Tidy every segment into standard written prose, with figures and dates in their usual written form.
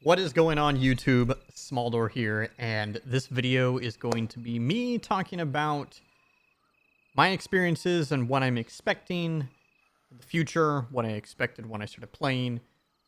What is going on, YouTube? Smaldor here, and this video is going to be me talking about my experiences and what I'm expecting in the future, what I expected when I started playing,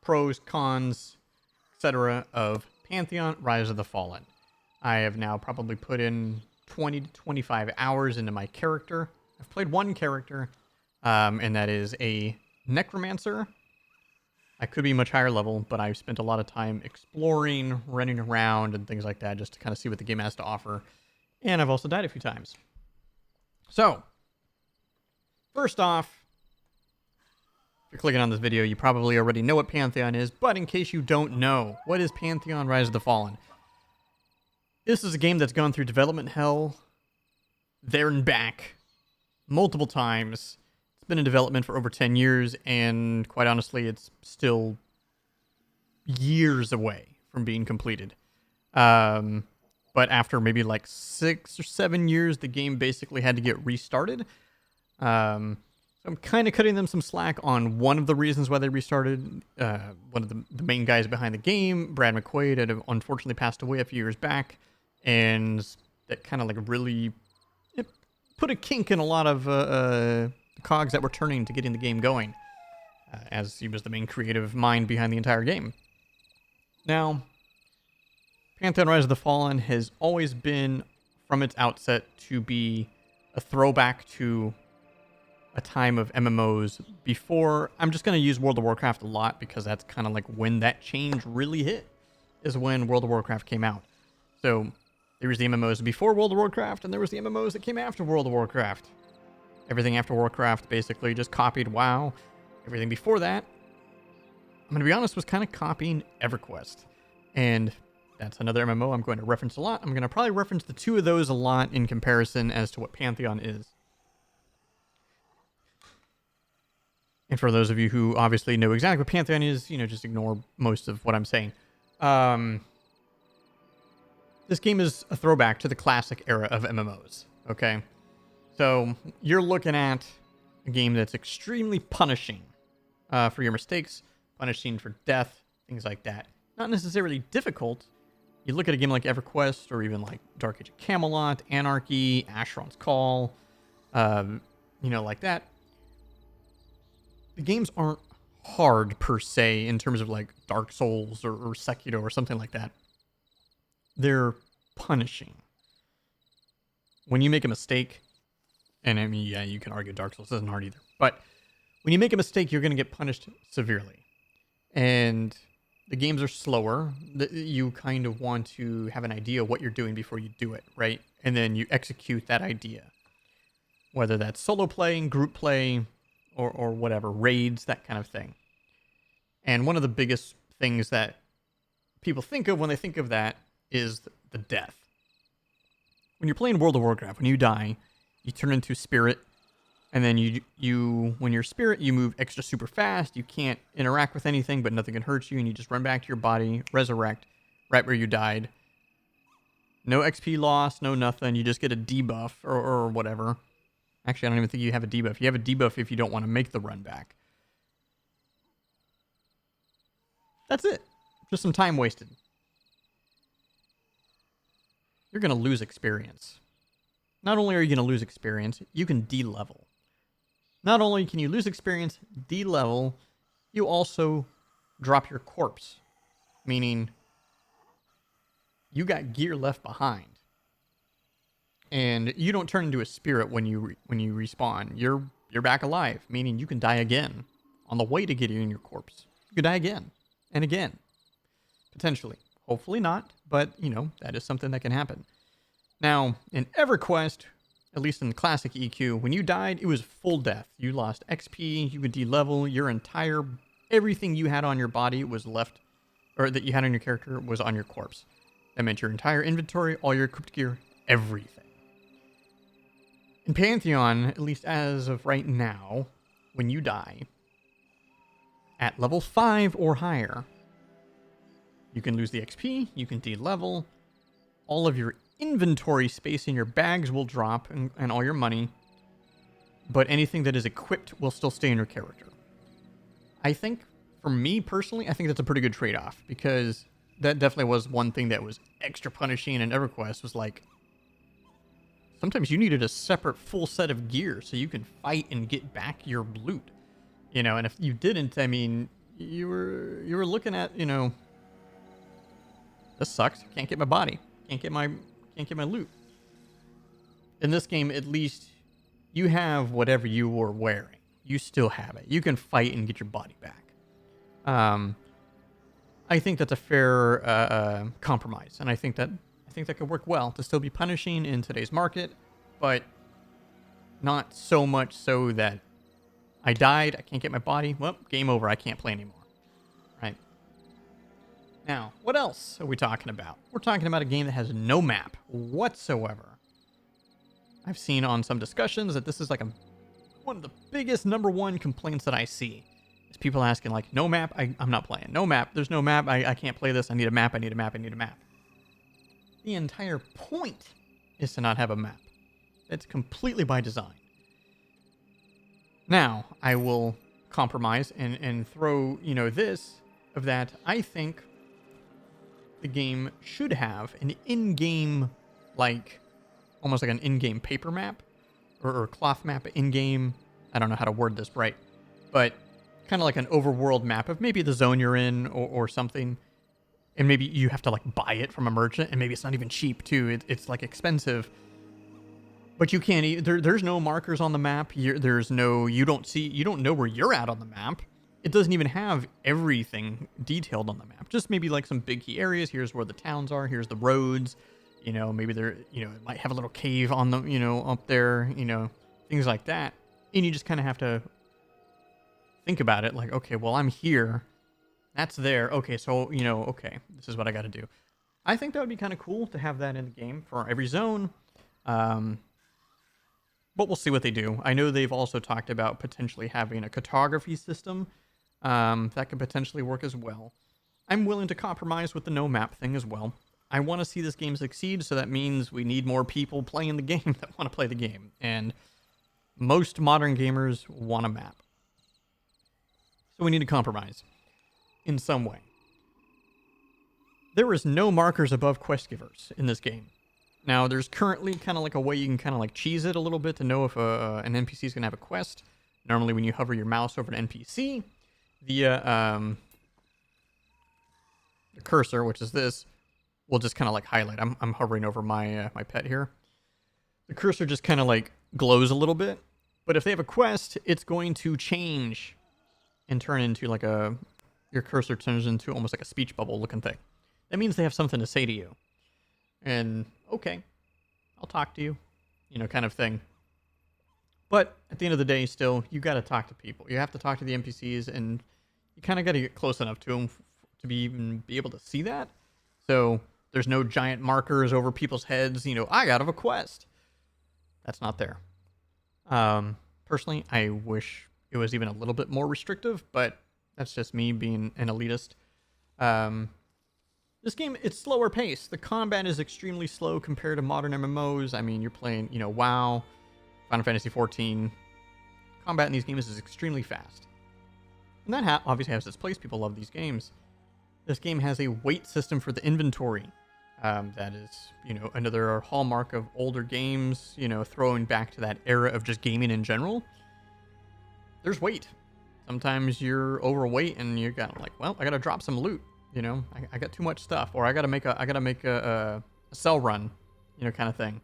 pros, cons, etc. of Pantheon Rise of the Fallen. I have now probably put in 20 to 25 hours into my character. I've played one character, and that is a necromancer. I could be much higher level, but I've spent a lot of time exploring, running around, and things like that just to kind of see what the game has to offer. And I've also died a few times. So, first off, if you're clicking on this video, you probably already know what Pantheon is, but in case you don't know, what is Pantheon Rise of the Fallen? This is a game that's gone through development hell, there and back, multiple times. It's been in development for over 10 years, and quite honestly, it's still years away from being completed. But after maybe like 6 or 7 years, the game basically had to get restarted. So I'm kind of cutting them some slack on one of the reasons why they restarted. One of the main guys behind the game, Brad McQuaid, had unfortunately passed away a few years back, and that kind of like really put a kink in a lot of the cogs that were turning to getting the game going, as he was the main creative mind behind the entire game. Now, Pantheon Rise of the Fallen has always been, from its outset, to be a throwback to a time of MMOs before. I'm just going to use World of Warcraft a lot because that's kind of like when that change really hit, is when World of Warcraft came out. So there was the MMOs before World of Warcraft, and there was the MMOs that came after World of Warcraft. Everything after Warcraft basically just copied WoW. Everything before that, I'm going to be honest, was kind of copying EverQuest. And that's another MMO I'm going to reference a lot. I'm going to probably reference the two of those a lot in comparison as to what Pantheon is. And for those of you who obviously know exactly what Pantheon is, just ignore most of what I'm saying. This game is a throwback to the classic era of MMOs, okay? So you're looking at a game that's extremely punishing for your mistakes, punishing for death, things like that. Not necessarily difficult. You look at a game like EverQuest, or even like Dark Age of Camelot, Anarchy, Asheron's Call, like that. The games aren't hard per se in terms of like Dark Souls or Sekiro or something like that. They're punishing. When you make a mistake, and I mean, yeah, you can argue Dark Souls isn't hard either, but when you make a mistake, you're going to get punished severely. And the games are slower. You kind of want to have an idea of what you're doing before you do it, right? And then you execute that idea. Whether that's solo playing, group play, or whatever, raids, that kind of thing. And one of the biggest things that people think of when they think of that is the death. When you're playing World of Warcraft, when you die, you turn into spirit, and then when you're spirit, you move extra super fast. You can't interact with anything, but nothing can hurt you, and you just run back to your body, resurrect, right where you died. No XP loss, no nothing. You just get a debuff or whatever. Actually, I don't even think you have a debuff. You have a debuff if you don't want to make the run back. That's it. Just some time wasted. You're going to lose experience. Not only are you going to lose experience, you can de-level. Not only can you lose experience, de-level, you also drop your corpse. Meaning, you got gear left behind. And you don't turn into a spirit when you respawn. You're back alive, meaning you can die again on the way to getting your corpse. You could die again and again, potentially. Hopefully not, but that is something that can happen. Now, in EverQuest, at least in the classic EQ, when you died, it was full death. You lost XP, you could de-level, everything you had on your body was left, or that you had on your character was on your corpse. That meant your entire inventory, all your equipped gear, everything. In Pantheon, at least as of right now, when you die, at level 5 or higher, you can lose the XP, you can de-level, all of your inventory space in your bags will drop, and all your money, but anything that is equipped will still stay in your character. I think, for me personally, I think that's a pretty good trade-off, because that definitely was one thing that was extra punishing in EverQuest, was like, sometimes you needed a separate full set of gear so you can fight and get back your loot. You know, and if you didn't, I mean, you were looking at, you know, this sucks. Can't get my body. Can't get my loot. In this game, at least you have whatever you were wearing. You still have it. You can fight and get your body back. I think that's a fair compromise, and I think that could work well to still be punishing in today's market, but not so much so that I died, I can't get my body. Well, game over. I can't play anymore. Right. Now, what else are we talking about? We're talking about a game that has no map whatsoever. I've seen on some discussions that this is like one of the biggest #1 complaints that I see. Is people asking like, no map, I'm not playing. No map, there's no map, I can't play this, I need a map, I need a map, I need a map. The entire point is to not have a map. It's completely by design. Now, I will compromise and throw, you know, this, of that I think the game should have an in-game, like, almost like an in-game paper map, or cloth map in-game. I don't know how to word this right, but kind of like an overworld map of maybe the zone you're in or something. And maybe you have to like buy it from a merchant, and maybe it's not even cheap too. It's like expensive. But you can't, there's no markers on the map. You don't know where you're at on the map. It doesn't even have everything detailed on the map. Just maybe like some big key areas. Here's where the towns are. Here's the roads. You know, maybe it might have a little cave on the, up there, things like that. And you just kind of have to think about it like, okay, well, I'm here. That's there. Okay, so, okay, this is what I got to do. I think that would be kind of cool to have that in the game for every zone. But we'll see what they do. I know they've also talked about potentially having a cartography system that could potentially work as well. I'm willing to compromise with the no map thing as well. I want to see this game succeed, so that means we need more people playing the game that want to play the game. And most modern gamers want a map. So we need to compromise in some way. There is no markers above quest givers in this game. Now, there's currently kind of like a way you can kind of like cheese it a little bit to know if an NPC is going to have a quest. Normally, when you hover your mouse over an NPC, the cursor, which is this, will just kind of like highlight. I'm hovering over my my pet here. The cursor just kind of like glows a little bit. But if they have a quest, it's going to change and turn into like your cursor turns into almost like a speech bubble looking thing. That means they have something to say to you. And, okay, I'll talk to you, kind of thing. But at the end of the day, still, you got to talk to people. You have to talk to the NPCs, and you kind of got to get close enough to them to even be able to see that. So there's no giant markers over people's heads, I got a quest. That's not there. Personally, I wish it was even a little bit more restrictive, but that's just me being an elitist. This game, it's slower paced. The combat is extremely slow compared to modern MMOs. I mean, you're playing, WoW, Final Fantasy XIV. Combat in these games is extremely fast. And that obviously has its place. People love these games. This game has a weight system for the inventory. That is, another hallmark of older games, throwing back to that era of just gaming in general. There's weight. Sometimes you're overweight and you got like, well, I got to drop some loot. I got too much stuff, or I gotta make a sell run, kind of thing.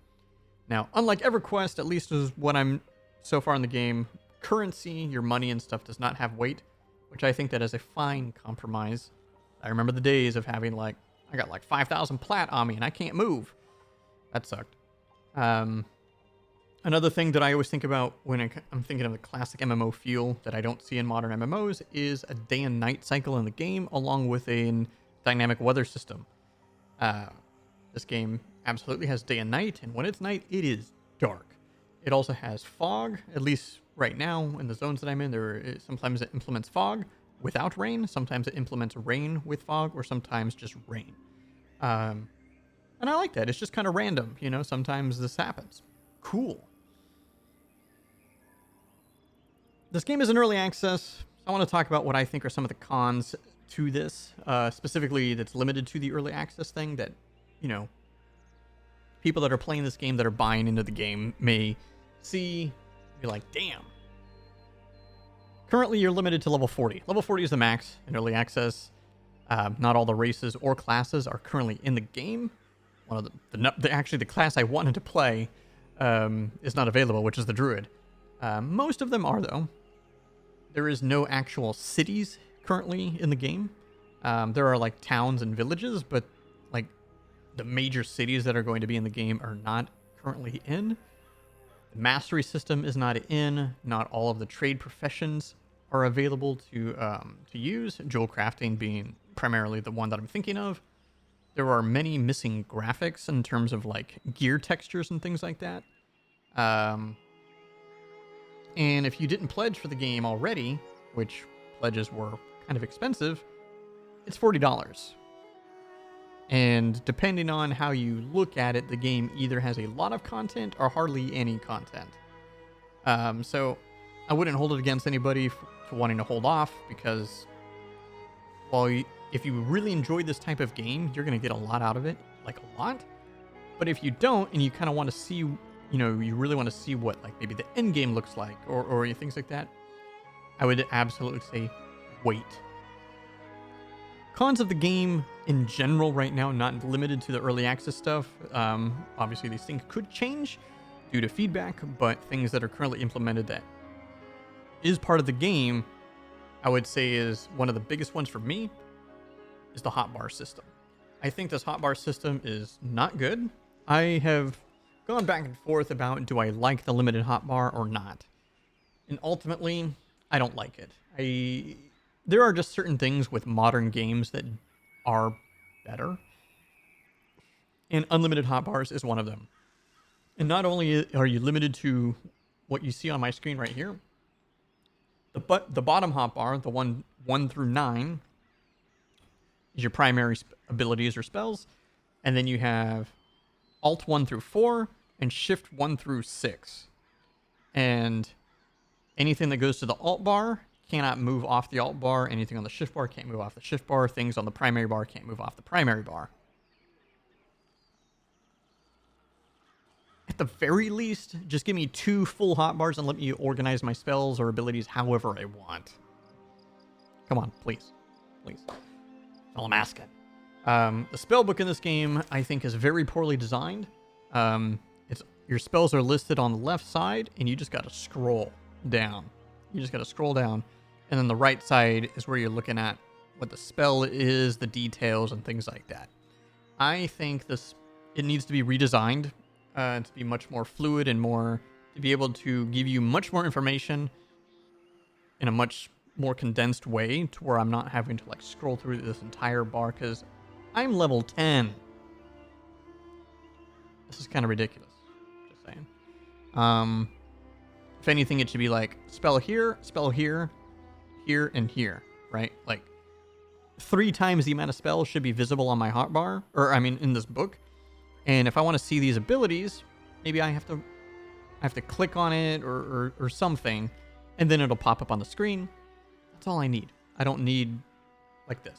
Now, unlike EverQuest, at least is what I'm so far in the game, currency, your money and stuff does not have weight, which I think that is a fine compromise. I remember the days of having I got 5,000 plat on me and I can't move. That sucked. Another thing that I always think about when I'm thinking of the classic MMO feel that I don't see in modern MMOs is a day and night cycle in the game, along with a dynamic weather system. This game absolutely has day and night, and when it's night, it is dark. It also has fog, at least right now in the zones that I'm in. Sometimes it implements fog without rain, sometimes it implements rain with fog, or sometimes just rain. And I like that. It's just kind of random, sometimes this happens. Cool. This game is in early access. I want to talk about what I think are some of the cons to this, specifically that's limited to the early access thing that, you know, people that are playing this game that are buying into the game may see, be like, damn. Currently, you're limited to level 40. Level 40 is the max in early access. Not all the races or classes are currently in the game. One of actually the class I wanted to play is not available, which is the Druid. Most of them are, though. There is no actual cities currently in the game. There are like towns and villages, but like the major cities that are going to be in the game are not currently in. The mastery system is not in. Not all of the trade professions are available to use. Jewel crafting being primarily the one that I'm thinking of. There are many missing graphics in terms of like gear textures and things like that. And if you didn't pledge for the game already, which pledges were kind of expensive, it's $40. And depending on how you look at it, the game either has a lot of content or hardly any content. So I wouldn't hold it against anybody for wanting to hold off, because if you really enjoy this type of game, you're going to get a lot out of it, like a lot. But if you don't, and you kind of want to see, you really want to see what like maybe the end game looks like, or things like that, I would absolutely say wait. Cons of the game in general right now, not limited to the early access stuff. Obviously, these things could change due to feedback, but things that are currently implemented that is part of the game, I would say is one of the biggest ones for me, is the hotbar system. I think this hotbar system is not good. I have gone back and forth about, do I like the limited hotbar or not? And ultimately, I don't like it. There are just certain things with modern games that are better, and unlimited hotbars is one of them. And not only are you limited to what you see on my screen right here, the bottom hotbar, the 1 through 9, is your primary abilities or spells, and then you have Alt 1 through 4 and Shift 1 through 6. And anything that goes to the Alt bar cannot move off the Alt bar. Anything on the Shift bar can't move off the Shift bar. Things on the primary bar can't move off the primary bar. At the very least, just give me 2 full hotbars and let me organize my spells or abilities however I want. Come on, please. Please. That's all I'm asking. The spell book in this game, I think, is very poorly designed. Your spells are listed on the left side, and you just got to scroll down. And then the right side is where you're looking at what the spell is, the details, and things like that. I think it needs to be redesigned to be much more fluid and to be able to give you much more information in a much more condensed way, to where I'm not having to like scroll through this entire bar, because I'm level 10. This is kind of ridiculous. Just saying. If anything, it should be like spell here, here, and here, right? Like 3 times the amount of spells should be visible on my hotbar, in this book. And if I want to see these abilities, maybe I have to click on it or something, and then it'll pop up on the screen. That's all I need. I don't need like this.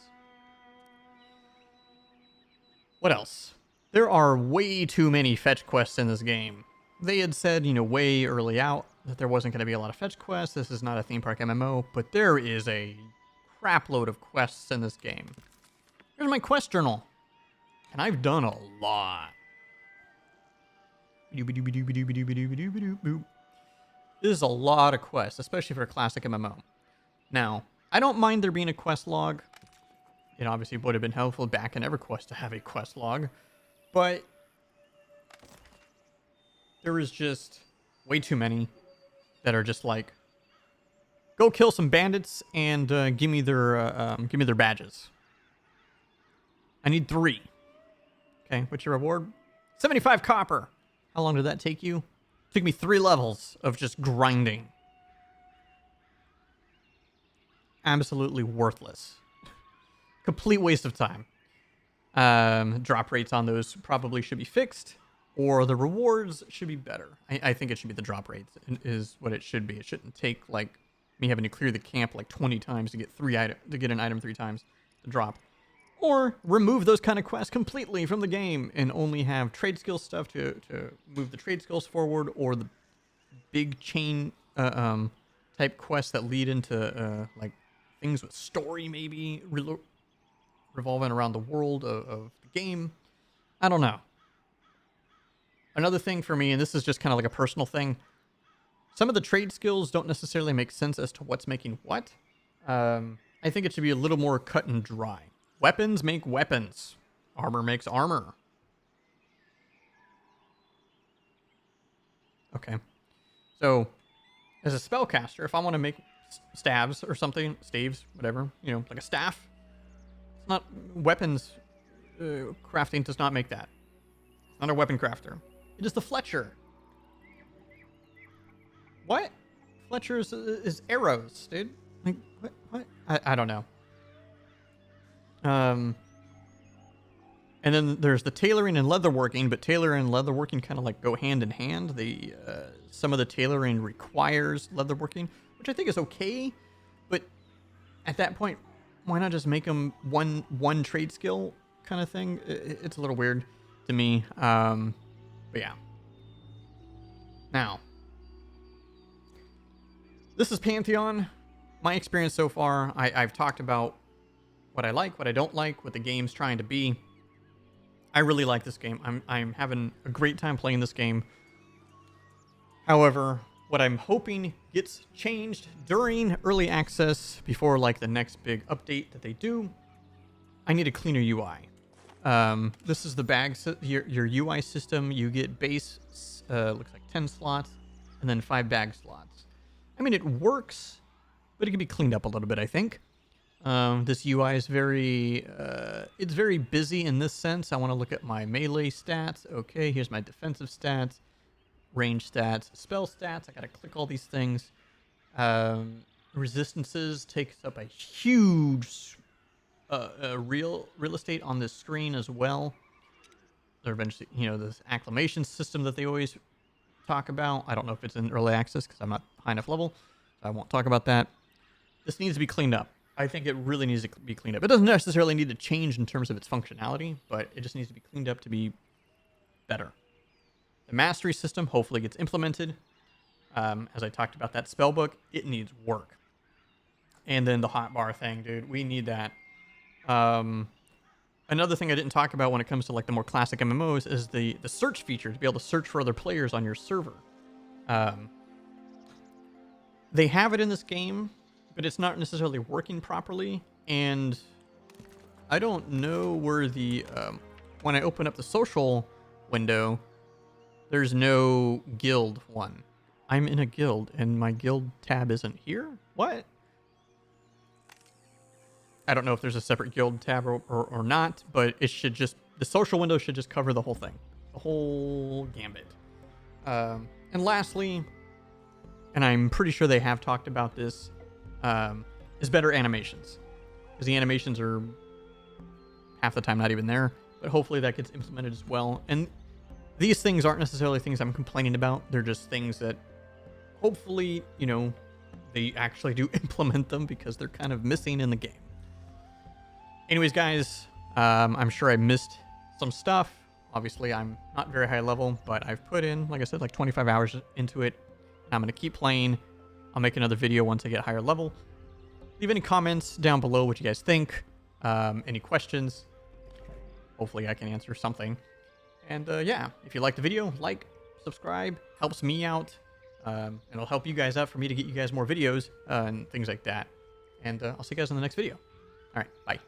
What else? There are way too many fetch quests in this game. They had said, way early out that there wasn't going to be a lot of fetch quests. This is not a theme park MMO, but there is a crap load of quests in this game. Here's my quest journal. And I've done a lot. This is a lot of quests, especially for a classic MMO. Now, I don't mind there being a quest log. It obviously would have been helpful back in EverQuest to have a quest log, but there is just way too many that are just like, go kill some bandits and give me their badges. I need 3. Okay, what's your reward? 75 copper. How long did that take you? It took me 3 levels of just grinding. Absolutely worthless. Complete waste of time. Drop rates on those probably should be fixed, or the rewards should be better. I think it should be the drop rates is what it should be. It shouldn't take like me having to clear the camp like 20 times to get an item 3 times. to drop. Or remove those kind of quests completely from the game and only have trade skill stuff to move the trade skills forward, or the big chain type quests that lead into like things with story, maybe revolving around the world of the game. I don't know. Another thing for me, and this is just kind of like a personal thing, some of the trade skills don't necessarily make sense as to what's making what. I think it should be a little more cut and dry. Weapons make weapons. Armor makes armor. Okay. So, as a spellcaster, if I want to make staves or something, staves, whatever, you know, like a staff, it's not weapons. Crafting does not make that. It's not a weapon crafter. It is the Fletcher. What? Fletcher is arrows, dude. Like, what? I don't know. And then there's the tailoring and leatherworking, but tailoring and leatherworking kind of like go hand in hand. Some of the tailoring requires leatherworking, which I think is okay, but at that point, why not just make them one trade skill kind of thing? It's a little weird to me. But yeah. Now, this is Pantheon. My experience so far, I've talked about what I like, what I don't like, what the game's trying to be. I really like this game. I'm having a great time playing this game. However, what I'm hoping gets changed during early access, before like the next big update that they do, I need a cleaner UI. This is the your UI system. You get base, looks like 10 slots, and then 5 bag slots. I mean, it works, but it can be cleaned up a little bit, I think. This UI is it's very busy in this sense. I want to look at my melee stats. Okay, here's my defensive stats, range stats, spell stats. I got to click all these things. Resistances takes up a huge real estate on this screen as well. There eventually, you know, this acclamation system that they always talk about. I don't know if it's in early access because I'm not high enough level, so I won't talk about that. This needs to be cleaned up. I think it really needs to be cleaned up. It doesn't necessarily need to change in terms of its functionality, but it just needs to be cleaned up to be better. The mastery system hopefully gets implemented. As I talked about that spellbook, it needs work. And then the hotbar thing, dude, we need that. Another thing I didn't talk about when it comes to like the more classic MMOs is the search feature, to be able to search for other players on your server. They have it in this game, but it's not necessarily working properly. And I don't know where when I open up the social window, there's no guild one. I'm in a guild and my guild tab isn't here. What? I don't know if there's a separate guild tab or not, but it should just, the social window should just cover the whole thing, the whole gambit. And lastly, and I'm pretty sure they have talked about this, is better animations, because the animations are half the time not even there, but hopefully that gets implemented as well. And these things aren't necessarily things I'm complaining about. They're just things that hopefully, you know, they actually do implement them, because they're kind of missing in the game. Anyways, guys, I'm sure I missed some stuff. Obviously, I'm not very high level, but I've put in, like I said, like 25 hours into it. And I'm going to keep playing. I'll make another video once I get higher level. Leave any comments down below what you guys think. Any questions. Hopefully I can answer something. And yeah, if you like the video, like, subscribe. Helps me out. And it'll help you guys out for me to get you guys more videos and things like that. And I'll see you guys in the next video. All right, bye.